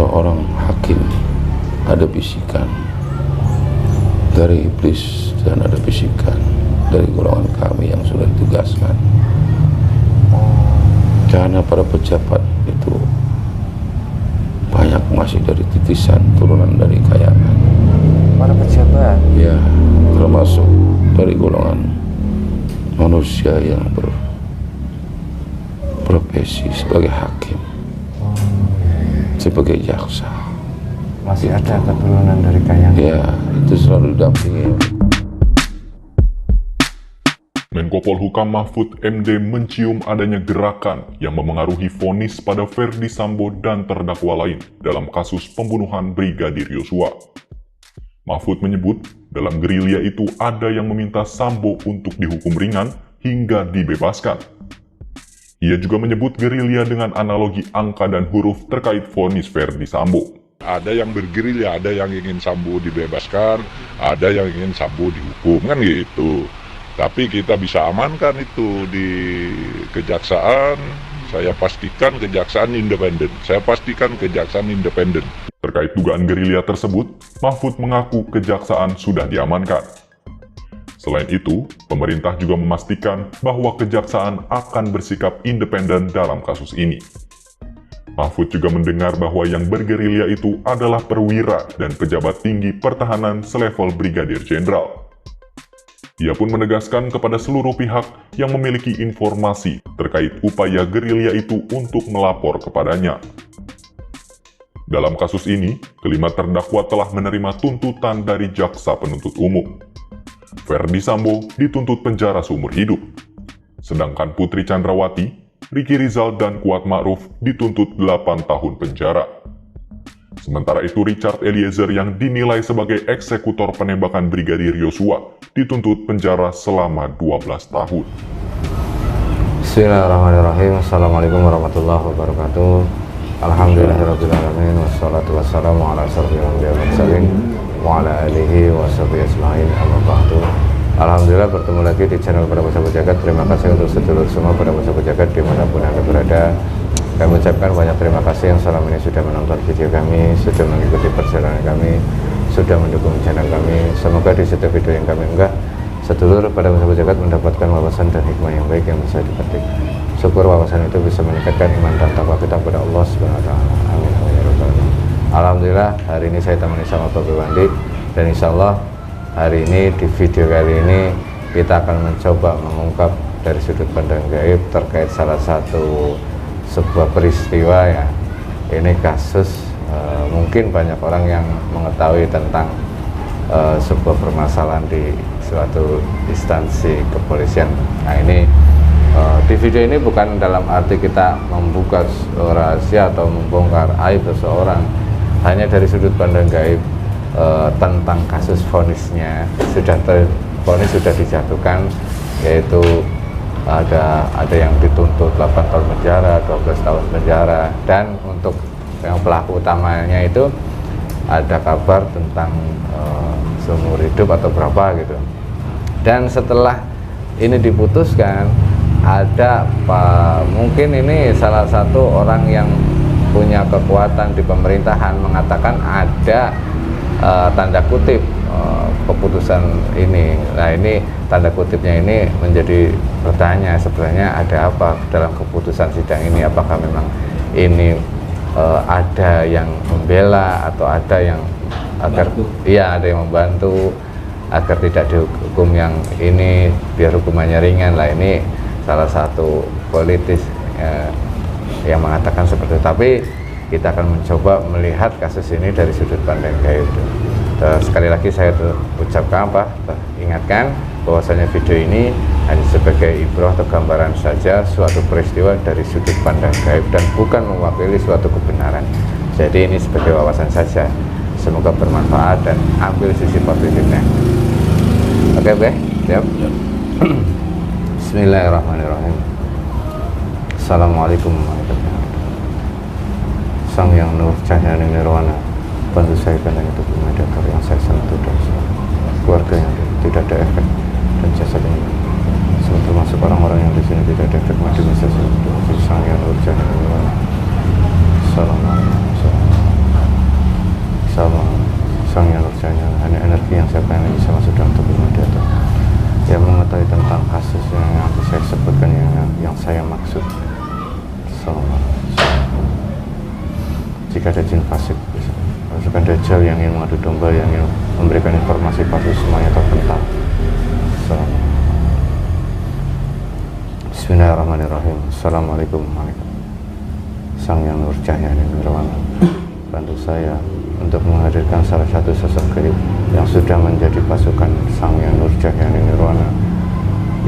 seorang hakim ada bisikan dari iblis dan ada bisikan dari golongan kami yang sudah ditugaskan. Karena para pejabat itu banyak masih dari titisan turunan dari kayangan. Para pejabat? Ya, termasuk dari golongan manusia yang berprofesi sebagai hakim, sebagai jaksa. Masih ada keturunan dari kayangan? Ya, itu selalu didampingi. Menko Polhukam Mahfud MD mencium adanya gerakan yang memengaruhi vonis pada Ferdy Sambo dan terdakwa lain dalam kasus pembunuhan Brigadir Yosua. Mahfud menyebut dalam gerilya itu ada yang meminta Sambo untuk dihukum ringan hingga dibebaskan. Ia juga menyebut gerilya dengan analogi angka dan huruf terkait vonis Ferdy Sambo. Ada yang bergerilya, ada yang ingin Sambo dibebaskan, ada yang ingin Sambo dihukum, kan gitu. Tapi kita bisa amankan itu di kejaksaan. Saya pastikan kejaksaan independen. Terkait dugaan gerilya tersebut, Mahfud mengaku kejaksaan sudah diamankan. Selain itu, pemerintah juga memastikan bahwa kejaksaan akan bersikap independen dalam kasus ini. Mahfud juga mendengar bahwa yang bergerilya itu adalah perwira dan pejabat tinggi pertahanan selevel Brigadir Jenderal. Ia pun menegaskan kepada seluruh pihak yang memiliki informasi terkait upaya gerilya itu untuk melapor kepadanya. Dalam kasus ini, kelima terdakwa telah menerima tuntutan dari jaksa penuntut umum. Ferdy Sambo dituntut penjara seumur hidup, sedangkan Putri Chandrawati, Ricky Rizal, dan Kuat Ma'ruf dituntut 8 tahun penjara. Sementara itu Richard Eliezer yang dinilai sebagai eksekutor penembakan Brigadir Yosua dituntut penjara selama 12 tahun. Bismillahirrahmanirrahim. Assalamualaikum warahmatullahi wabarakatuh. Alhamdulillahirrahmanirrahim. Wassalatu wassalamu ala asyrofil anbiya'i wal mursalin wa ala alihi wa sahbihi ajma'in, amma ba'du. Alhamdulillah bertemu lagi di channel Pada Sahabat Jagat. Terima kasih untuk sedulur semua Pada Sahabat Jagat dimanapun Anda berada. Kami ucapkan banyak terima kasih yang selama ini sudah menonton video kami, sudah mengikuti perjalanan kami, sudah mendukung channel kami. Semoga di setiap video yang kami unggah, sedulur Pada Sahabat Jagat mendapatkan wawasan dan hikmah yang baik yang bisa dipetik. Syukur wawasan itu bisa meningkatkan iman dan takwa kita kepada Allah Subhanahu wa taala. Amin. Alhamdulillah hari ini saya temani sama Bapak Wandi, dan insya Allah hari ini di video kali ini kita akan mencoba mengungkap dari sudut pandang gaib terkait salah satu sebuah peristiwa ya. Ini kasus mungkin banyak orang yang mengetahui tentang sebuah permasalahan di suatu instansi kepolisian. Nah ini di video ini bukan dalam arti kita membuka rahasia atau membongkar aib seseorang, hanya dari sudut pandang gaib tentang kasus vonisnya. Vonis sudah dijatuhkan, yaitu ada yang dituntut 8 tahun penjara, 12 tahun penjara, dan untuk yang pelaku utamanya itu ada kabar tentang seumur hidup atau berapa gitu. Dan setelah ini diputuskan, ada mungkin ini salah satu orang yang punya kekuatan di pemerintahan mengatakan ada tanda kutip keputusan ini. Nah ini tanda kutipnya ini menjadi bertanya, sebenarnya ada apa dalam keputusan sidang ini? Apakah memang ini ada yang membela atau ada yang agar iya ada yang membantu agar tidak dihukum yang ini biar hukumannya ringan. Lah ini salah satu politis yang mengatakan seperti itu. Tapi kita akan mencoba melihat kasus ini dari sudut pandang gaib. Sekali lagi saya ucapkan ingatkan bahwasanya video ini hanya sebagai ibrah atau gambaran saja suatu peristiwa dari sudut pandang gaib dan bukan mewakili suatu kebenaran. Jadi ini sebagai wawasan saja. Semoga bermanfaat dan ambil sisi positifnya. Oke, siap? Bismillahirrahmanirrahim. Assalamualaikum warahmatullahi wabarakatuh. Sang yang nur cahaya nirwana, bantu saya karena itu mediator yang saya sentuh dan keluarga yang tidak ada efek dan jasad ini. Semoga masuk orang-orang yang di sini tidak ada efek mati bisa. Sang yang nur cahaya nirwana. Assalamualaikum. Jika ada jin fasik, pasukan Dajjal yang ingin mengadu domba, yang ingin memberikan informasi palsu, semuanya terpental. Bismillahirrahmanirrahim. Assalamualaikum warahmatullahi wabarakatuh. Sang Yang Nur Cahya Nirwana, bantu saya untuk menghadirkan salah satu sosok gaib yang sudah menjadi pasukan Sang Yang Nur Cahya Nirwana,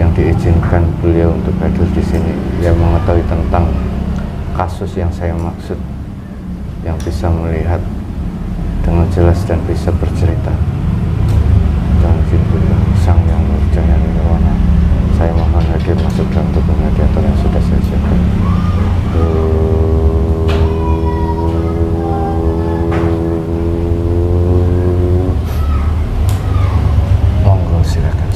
yang diizinkan beliau untuk hadir di sini, yang mengetahui tentang kasus yang saya maksud, yang bisa melihat dengan jelas dan bisa bercerita. Dan Jinbillah Sang Yang Nur Cahya Nirwana, saya mohon hadir masuk dalam tubuh mediator yang sudah saya siapkan. Monggo silakan.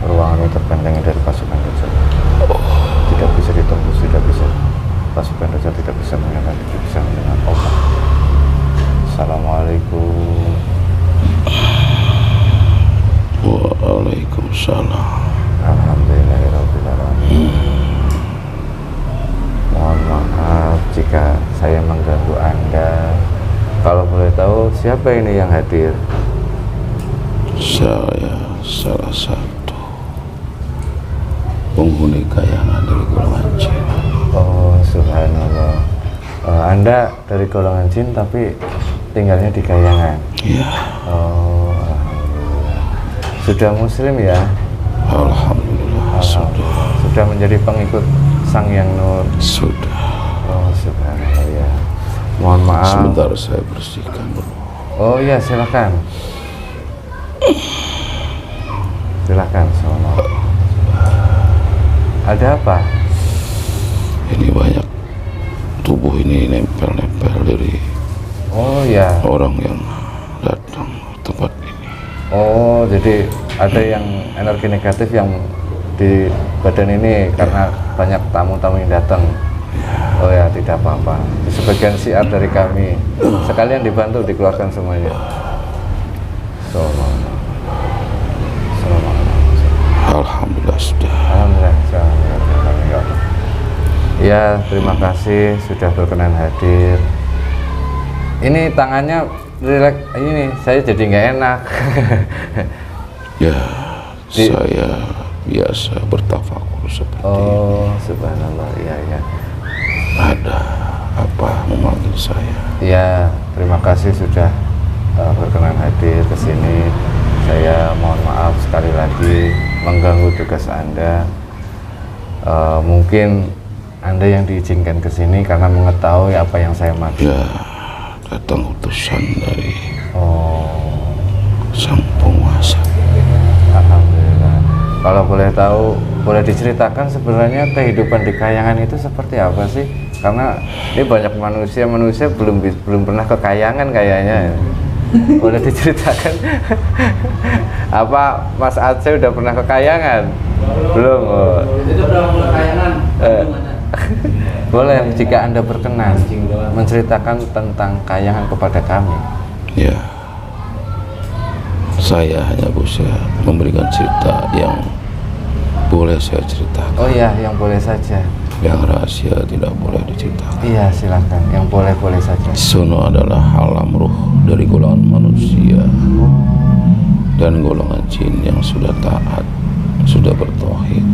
Ruangan ini terbentengi dari pasukan Dajjal. Tidak bisa ditembus, tidak bisa. Pasukan Dajjal tidak bisa mengenal, tidak bisa mendengar Allah. Assalamualaikum. Waalaikumsalam. Alhamdulillahirrahmanirrahim. Mohon maaf jika saya mengganggu Anda. Kalau boleh tahu, siapa ini yang hadir? Saya salah satu penghuni kayangan dari golongan jin. Oh, subhanallah. Anda dari golongan jin tapi tinggalnya di kayangan. Ya. Oh, alhamdulillah. Sudah muslim ya? Alhamdulillah. Sudah menjadi pengikut Sang Yang Nur. Sudah. Oh, subhanallah ya. Mohon maaf. Sebentar saya bersihkan dulu. Oh iya, silakan. Silakan. Assalamualaikum. Ada apa? Ini banyak tubuh ini nempel-nempel dari Ya. orang yang datang ke tempat ini. Oh, jadi ada yang energi negatif yang di badan ini karena banyak tamu-tamu yang datang. Oh ya, tidak apa-apa. Sebagian syiar dari kami. Sekalian dibantu dikeluarkan semuanya. Alhamdulillah sudah. Alhamdulillah. Ya, terima kasih sudah berkenan hadir. Ini tangannya rileks, ini saya jadi nggak enak. Ya, saya biasa bertafakur seperti Oh, subhanallah. Ya. ada apa memanggil saya? Ya, terima kasih sudah berkenan hadir ke sini. Saya mohon maaf sekali lagi mengganggu tugas Anda. Mungkin Anda yang diizinkan ke sini karena mengetahui apa yang saya maksud. Ya, datang utusan dari sang penguasa. Alhamdulillah. Kalau boleh tahu, boleh diceritakan sebenarnya kehidupan di kayangan itu seperti apa sih? Karena ini banyak manusia belum pernah ke kayangan kayaknya. Boleh diceritakan? Apa Mas Aceh udah pernah ke kayangan? Belum. Oh. Boleh jika Anda berkenan menceritakan tentang kayangan kepada kami. Ya, saya hanya bisa memberikan cerita yang boleh saya ceritakan. Oh ya, yang boleh saja. Yang rahasia tidak boleh diceritakan. Iya, silakan. Yang boleh saja. Sono adalah alam ruh dari golongan manusia dan golongan jin yang sudah taat, sudah bertauhid.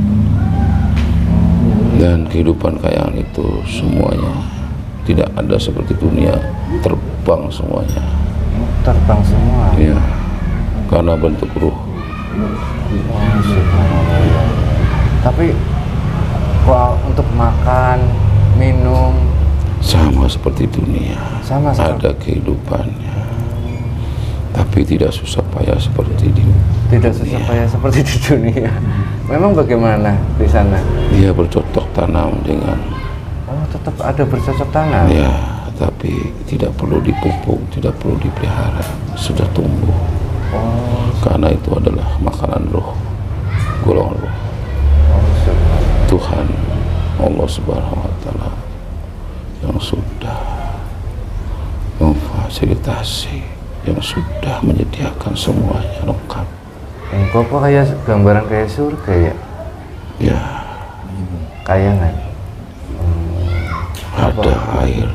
Dan kehidupan kayangan itu semuanya tidak ada seperti dunia, terbang semuanya. Terbang semua. Ya, karena bentuk ruh. Tapi kalau untuk makan, minum Sama seperti dunia, sama ada kehidupannya, tapi tidak susah payah seperti di tidak susah payah seperti di dunia. Memang bagaimana di sana? dia bercocok tanam dengan Tetap ada bercocok tanam. ya, tapi tidak perlu dipupuk, tidak perlu dipelihara, sudah tumbuh. Karena itu adalah makanan roh, golongan roh. Tuhan Allah Subhanahu wa Ta'ala yang sudah memfasilitasi, yang sudah menyediakan semuanya lengkap. Kok kayak gambaran kayak surga ya? Ya, Kayangan. ada air,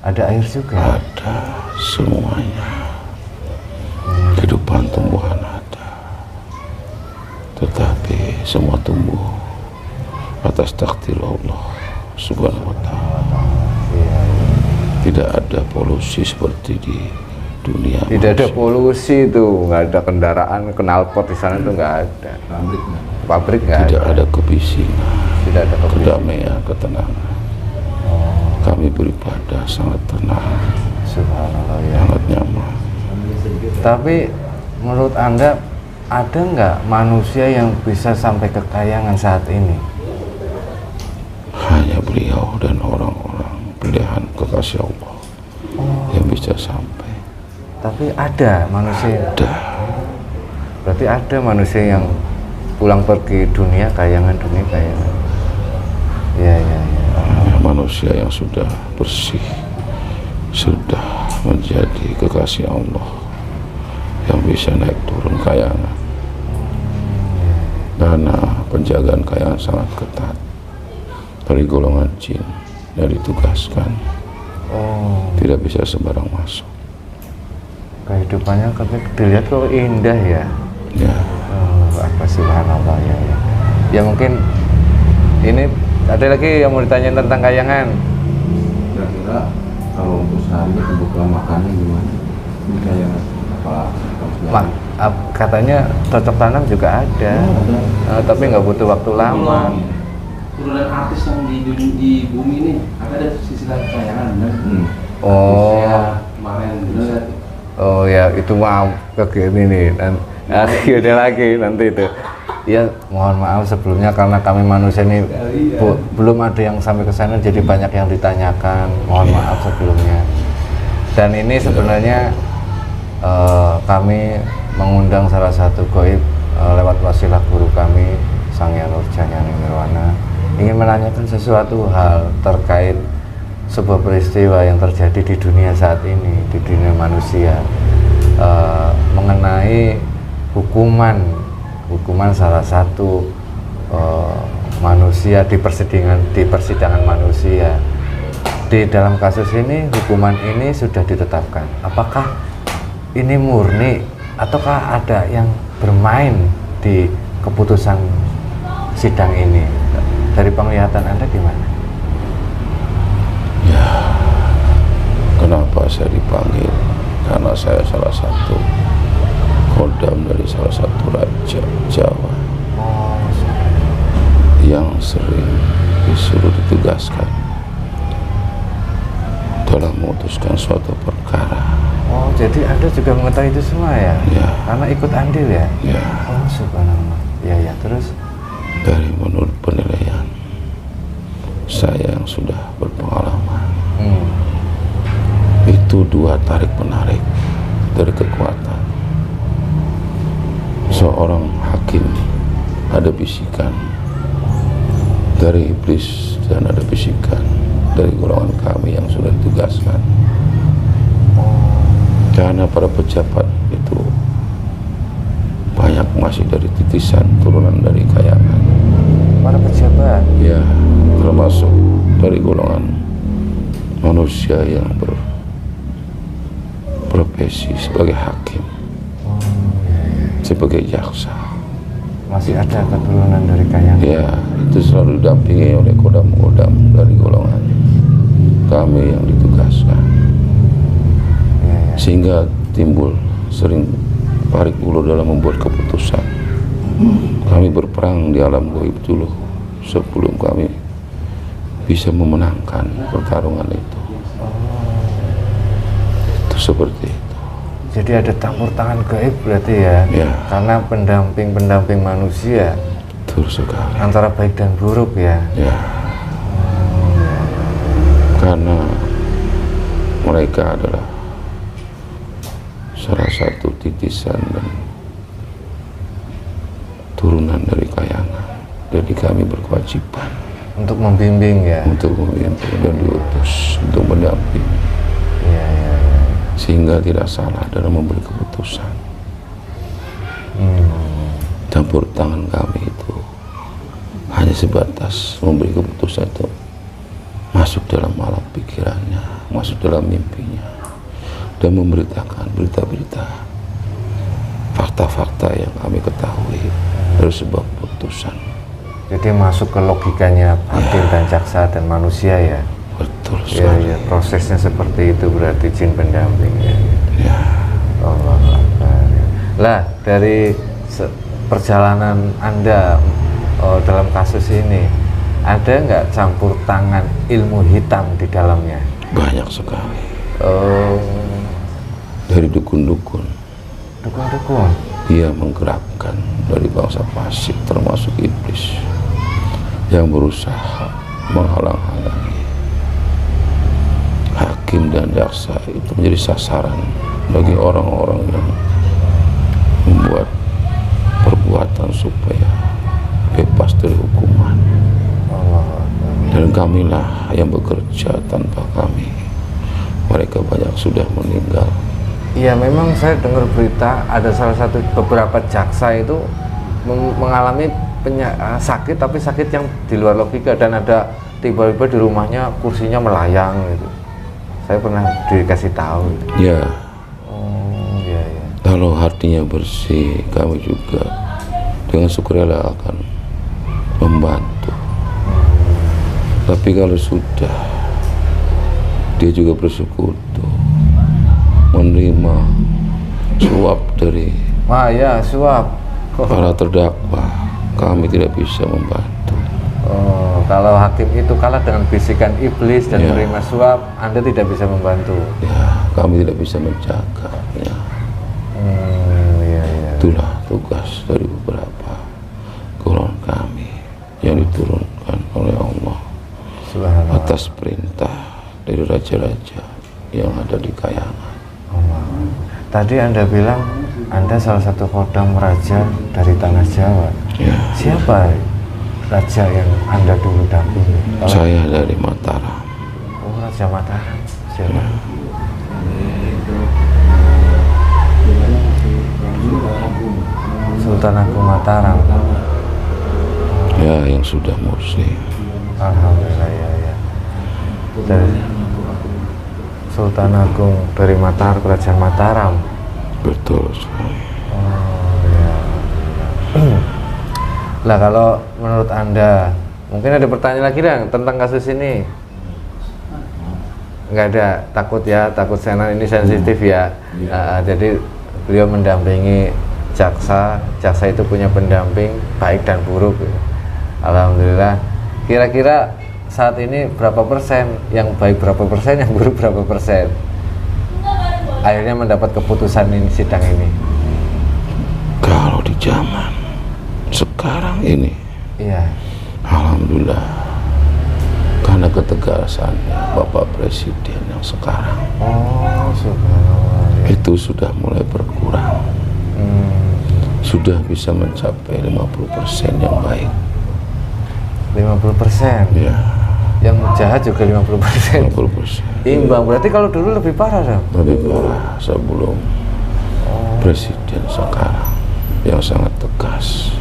Ada air juga. ada semuanya. Kehidupan tumbuhan ada. Tetapi semua tumbuh atas takdir Allah Subhanahu wa ta'ala. Iya. Tidak ada polusi seperti di dunia. Tidak ada polusi tuh, nggak ada kendaraan, knalpot di sana tuh nggak ada. Pabrik nggak Tidak ada. ada kebisingan, Tidak ada pabrik. kedamaian, ketenangan. Kami beribadah sangat tenang, Subhanallah ya. sangat nyaman. Tapi menurut Anda ada nggak manusia yang bisa sampai ke Kayangan saat ini? Hanya beliau dan orang-orang pilihan kekasih Allah yang bisa sampai. Tapi ada manusia. Ada. Berarti ada manusia yang pulang pergi dunia Kayangan. Iya iya iya. Manusia yang sudah bersih, sudah menjadi kekasih Allah, yang bisa naik turun Kayangan. Karena penjagaan Kayangan sangat ketat dari golongan jin yang ditugaskan, Oh, tidak bisa sembarang masuk. kehidupannya dilihat kok indah ya. Ya, Apa subhanallah ya, ya. Ya mungkin ini ada lagi yang mau ditanyain tentang Kayangan. Kira-kira kalau untuk sehari kebutuhan makannya gimana? Ini kayak apa? Katanya cocok tanam juga ada, tapi nggak butuh waktu lama. Turunan artis yang di bumi ini ada sisi Kayangan benar? Oh, Kemarin benar. oh ya itu mau ke ini nih. Ada lagi nanti itu. Ya mohon maaf sebelumnya karena kami manusia ini belum ada yang sampai ke sana, jadi banyak yang ditanyakan. Mohon maaf sebelumnya. Dan ini sebenarnya kami mengundang salah satu goib lewat wasilah guru kami Sang Hyang Nurjati Nirwana, ingin menanyakan sesuatu hal terkait sebuah peristiwa yang terjadi di dunia saat ini, di dunia manusia, mengenai hukuman salah satu manusia di persidangan manusia. Di dalam kasus ini hukuman ini sudah ditetapkan. Apakah ini murni ataukah ada yang bermain di keputusan sidang ini? Dari penglihatan Anda gimana? ya. Kenapa saya dipanggil? Karena saya salah satu kodam dari salah satu raja Jawa yang sering disuruh ditugaskan dalam memutuskan suatu perkara. Oh, jadi Anda juga mengetahui itu semua ya? Ya. Karena ikut andil ya? Ya, Oh, subhanallah. Ya, ya, terus? dari menurut penilaian saya yang sudah berpengalaman, itu dua tarik menarik dari kekuatan. Seorang hakim, ada bisikan dari iblis dan ada bisikan dari golongan kami yang sudah ditugaskan. Karena para pejabat itu banyak masih dari titisan turunan dari Kayangan. Para pejabat? Ya, termasuk dari golongan manusia yang berprofesi sebagai hakim, sebagai jaksa. Masih ada keturunan dari Kayangan? Ya, itu selalu didampingi oleh kodam-kodam dari golongan kami yang ditugaskan. Ya, ya. Sehingga timbul sering tarik ulur dalam membuat keputusan. Kami berperang di alam gaib dulu sebelum kami bisa memenangkan pertarungan itu. Itu seperti itu. Jadi ada campur tangan gaib berarti ya? Ya. Karena pendamping manusia Betul sekali. antara baik dan buruk ya? Ya. Karena mereka adalah salah satu titisan dan turunan dari Kayangan. Jadi kami berkewajiban Untuk membimbing ya? untuk memimpin dan diutus untuk mendampingi, Iya, iya, iya. sehingga tidak salah dalam memberi keputusan. campur tangan kami itu hanya sebatas memberi keputusan itu masuk dalam alam pikirannya, masuk dalam mimpinya, dan memberitakan berita-berita, fakta-fakta yang kami ketahui dari sebuah keputusan. Jadi masuk ke logikanya hakim dan jaksa dan manusia ya. Betul Ya, sekali. ya, prosesnya seperti itu berarti jin pendamping ya. Ya. Allah Akbar. Lah dari perjalanan Anda dalam kasus ini ada nggak campur tangan ilmu hitam di dalamnya? Banyak sekali. Oh, Dari dukun-dukun, dukun-dukun. dia menggerakkan dari bangsa fasik termasuk iblis yang berusaha menghalang-halangi hakim dan jaksa itu menjadi sasaran bagi orang-orang yang membuat perbuatan supaya bebas dari hukuman. Allah. Dan kamilah yang bekerja, tanpa kami mereka banyak sudah meninggal. Iya, memang saya dengar berita ada salah satu beberapa jaksa itu mengalami sakit, tapi sakit yang di luar logika, dan ada tiba-tiba di rumahnya kursinya melayang gitu. Saya pernah dikasih tahu. Ya, Oh iya iya. kalau hatinya bersih, kami juga dengan sukarela akan membantu. Tapi kalau sudah dia juga bersekutu menerima suap dari Wah ya, suap. para terdakwa, kami tidak bisa membantu. Oh, kalau hakim itu kalah dengan bisikan iblis dan Ya. menerima suap, Anda tidak bisa membantu. Ya, kami tidak bisa menjaga. Ya, Iya iya. itulah tugas dari beberapa golongan kami yang diturunkan oleh Allah Subhanallah. atas perintah dari raja-raja yang ada di kayangan. Tadi Anda bilang Anda salah satu kodam raja dari tanah Jawa. Ya, Siapa raja yang Anda dulu dampingi? saya dari Mataram. Oh, Raja Mataram. Siapa? Sultan Agung Mataram. Ya, yang sudah muslim. Alhamdulillah ya ya. Dari Sultan Agung dari Mataram, Kerajaan Mataram. Betul sekali. Oh ya. Lah kalau menurut Anda, mungkin ada pertanyaan lagi dong tentang kasus ini? Nggak ada, takut ya, takut channel ini sensitif ya. Jadi beliau mendampingi jaksa, jaksa itu punya pendamping baik dan buruk. Alhamdulillah. Kira-kira saat ini berapa persen yang baik, berapa persen yang buruk, berapa persen? Akhirnya mendapat keputusan ini, sidang ini. Kalau di zaman sekarang ini, Iya. alhamdulillah, karena ketegasannya Bapak Presiden yang sekarang Oh, subhanallah. Ya. itu sudah mulai berkurang, sudah bisa mencapai 50% yang baik. 50%. Ya, Yang jahat juga 50%. 50%. Imbang, berarti kalau dulu lebih parah dong. Lebih parah sebelum Presiden sekarang yang sangat tegas.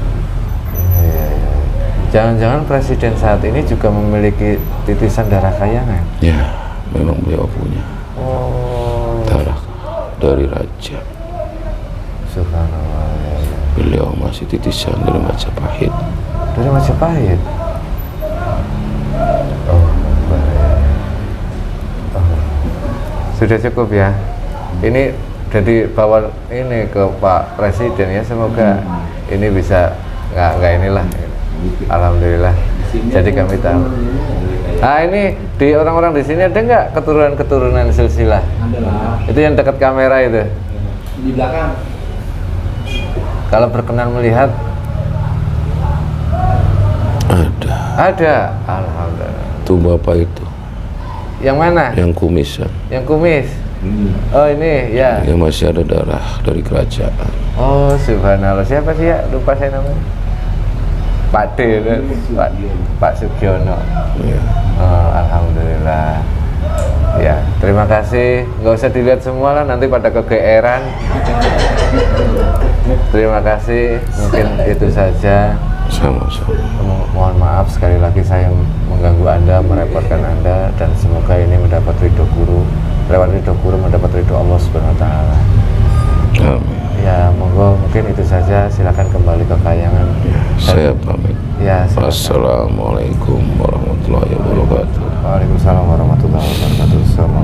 Jangan-jangan presiden saat ini juga memiliki titisan darah kayangan. Ya, memang beliau punya Oh, darah dari raja. subhanallah. Ya, ya. Beliau masih titisan dari Majapahit. Dari Majapahit. Oh, ya. Oh. Sudah cukup ya. Ini jadi bawa ini ke Pak Presiden ya, semoga ini bisa nggak inilah. Alhamdulillah. Jadi kami tahu. Nah ini di orang-orang di sini ada nggak keturunan-keturunan silsilah? Itu yang dekat kamera itu. Di belakang. Kalau berkenan melihat, Ada. ada. Alhamdulillah. Tuh Bapak itu, Yang mana? yang kumisan. Yang kumis. Oh ini ya. Ya, masih ada darah dari kerajaan. Oh subhanallah. Siapa sih ya? Lupa saya namanya. Pak D, Pak Sugiono. Ya. Oh, alhamdulillah. Ya, terima kasih. Nggak usah dilihat semua lah, nanti pada kegeeran. Terima kasih. Mungkin itu saja. Sama-sama. Mohon maaf sekali lagi saya mengganggu Anda, merepotkan Anda, dan semoga ini mendapat ridho guru. Lewat ridho guru mendapat ridho Allah Subhanahu wa Ta'ala. Amin. Ya, monggo mungkin itu saja. Silakan kembali ke kayangan. Saya pamit. Ya, silakan. Assalamualaikum warahmatullahi wabarakatuh. Waalaikumsalam warahmatullahi wabarakatuh. Semua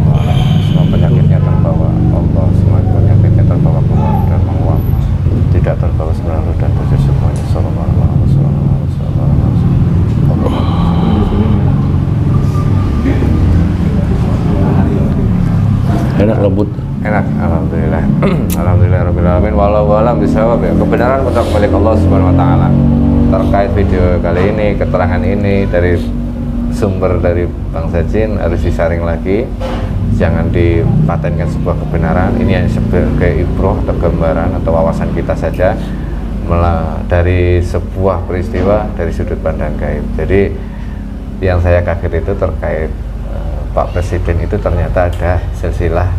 penyakitnya terbawa Allah, semua penyakitnya terbawa keluar dan menguap, tidak terbawa sembilan ruh dan tujuh semuanya. Sallallahu alaihi wasallam. Enak lembut. Enak, alhamdulillah. Alhamdulillah rabbil alamin. Walau alam bisawab ya. Kebenaran mutlak milik Allah Subhanahu wa taala. Terkait video kali ini, keterangan ini dari sumber dari Bang Sajin harus disaring lagi. Jangan dipatenkan sebuah kebenaran. Ini hanya sebagai ibroh atau gambaran atau wawasan kita saja dari sebuah peristiwa dari sudut pandang gaib. Jadi yang saya kaget itu terkait Pak Presiden itu ternyata ada silsilah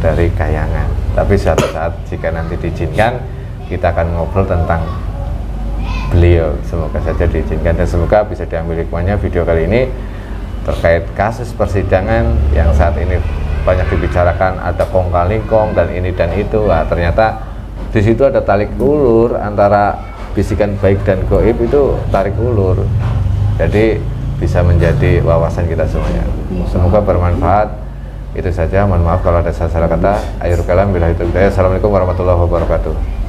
dari kayangan. Tapi suatu saat jika nanti diizinkan, kita akan ngobrol tentang beliau. Semoga saja diizinkan dan semoga bisa diambil hikmahnya video kali ini terkait kasus persidangan yang saat ini banyak dibicarakan, ada kong kali kong dan ini dan itu. Nah, ternyata di situ ada tarik ulur antara bisikan baik dan gaib, itu tarik ulur. Jadi bisa menjadi wawasan kita semuanya. Semoga bermanfaat. Itu saja. Mohon maaf kalau ada salah kata. Akhirul kalam billahi taufiq. Assalamualaikum warahmatullahi wabarakatuh.